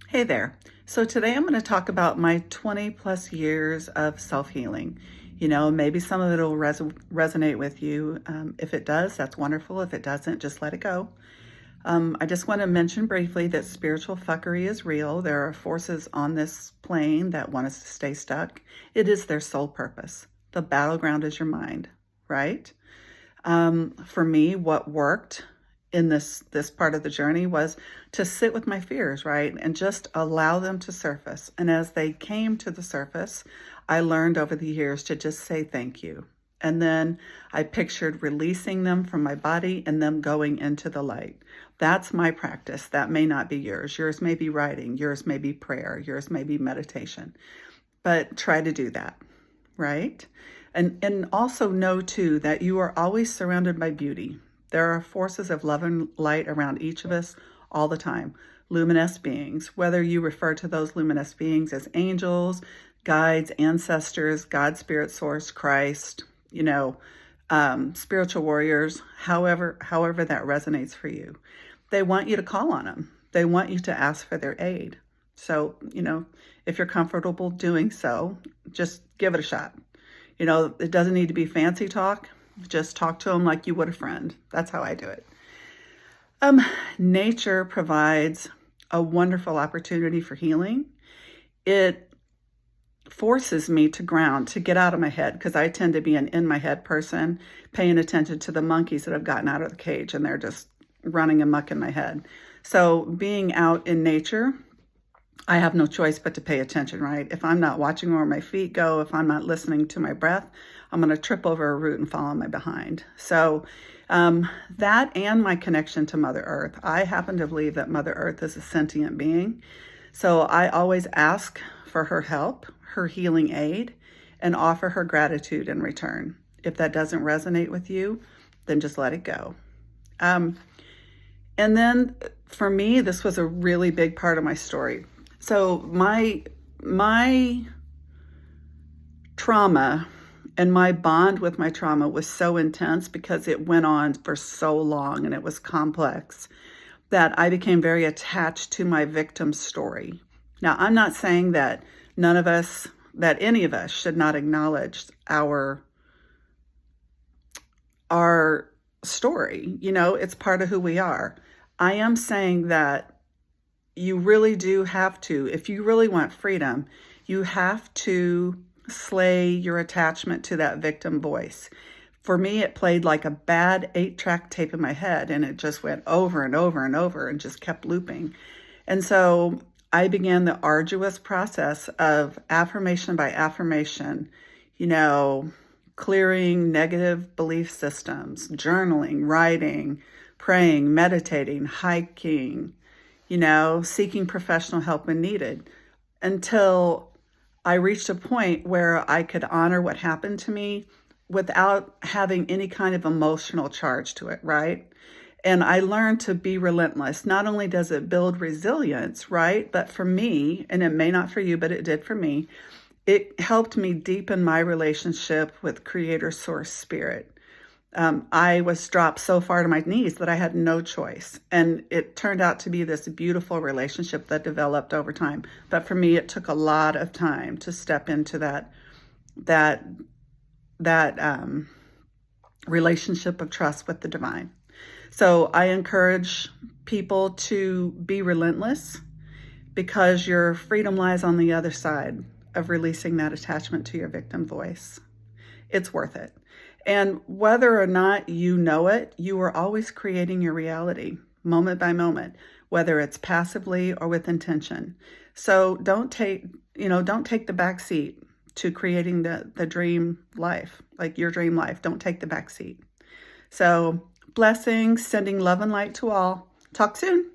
Hey there. So today I'm going to talk about my 20 plus years of self-healing. Maybe some of it will resonate with you. If it does, that's wonderful. If it doesn't, just let it go. I just want to mention briefly that spiritual fuckery is real. There are forces on this plane that want us to stay stuck. It is their sole purpose. The battleground is your mind, right? For me, what worked in this part of the journey was to sit with my fears, right? And just allow them to surface. And as they came to the surface, I learned over the years to just say thank you. And then I pictured releasing them from my body and them going into the light. That's my practice. That may not be yours. Yours may be writing. Yours may be prayer. Yours may be meditation. But try to do that, right? And also know too that you are always surrounded by beauty. There are forces of love and light around each of us all the time. Luminous beings, whether you refer to those luminous beings as angels, guides, ancestors, God, spirit, source, Christ, spiritual warriors, however that resonates for you. They want you to call on them. They want you to ask for their aid. So, if you're comfortable doing so, just give it a shot. It doesn't need to be fancy talk. Just talk to them like you would a friend. That's how I do it. Nature provides a wonderful opportunity for healing. It forces me to ground, to get out of my head, because I tend to be an in my head person, paying attention to the monkeys that have gotten out of the cage and they're just running amok in my head. So being out in nature, I have no choice but to pay attention, right? If I'm not watching where my feet go, if I'm not listening to my breath, I'm going to trip over a root and fall on my behind. So that and my connection to Mother Earth. I happen to believe that Mother Earth is a sentient being. So I always ask for her help, her healing aid, and offer her gratitude in return. If that doesn't resonate with you, then just let it go. And then for me, this was a really big part of my story. So my trauma and my bond with my trauma was so intense because it went on for so long and it was complex that I became very attached to my victim's story. Now, I'm not saying that any of us should not acknowledge our story. It's part of who we are. I am saying that you really do have to, if you really want freedom, you have to slay your attachment to that victim voice. For me, it played like a bad 8-track tape in my head, and it just went over and over and over and just kept looping. And so I began the arduous process of affirmation by affirmation, clearing negative belief systems, journaling, writing, praying, meditating, hiking, seeking professional help when needed, until I reached a point where I could honor what happened to me without having any kind of emotional charge to it, right? And I learned to be relentless. Not only does it build resilience, right? But for me, and it may not for you, but it did for me, it helped me deepen my relationship with Creator Source Spirit. I was dropped so far to my knees that I had no choice. And it turned out to be this beautiful relationship that developed over time. But for me, it took a lot of time to step into that relationship of trust with the divine. So I encourage people to be relentless, because your freedom lies on the other side of releasing that attachment to your victim voice. It's worth it. And whether or not you know it, you are always creating your reality moment by moment, whether it's passively or with intention. So don't take the back seat to creating the dream life, like your dream life. Don't take the back seat. So blessings, sending love and light to all. Talk soon.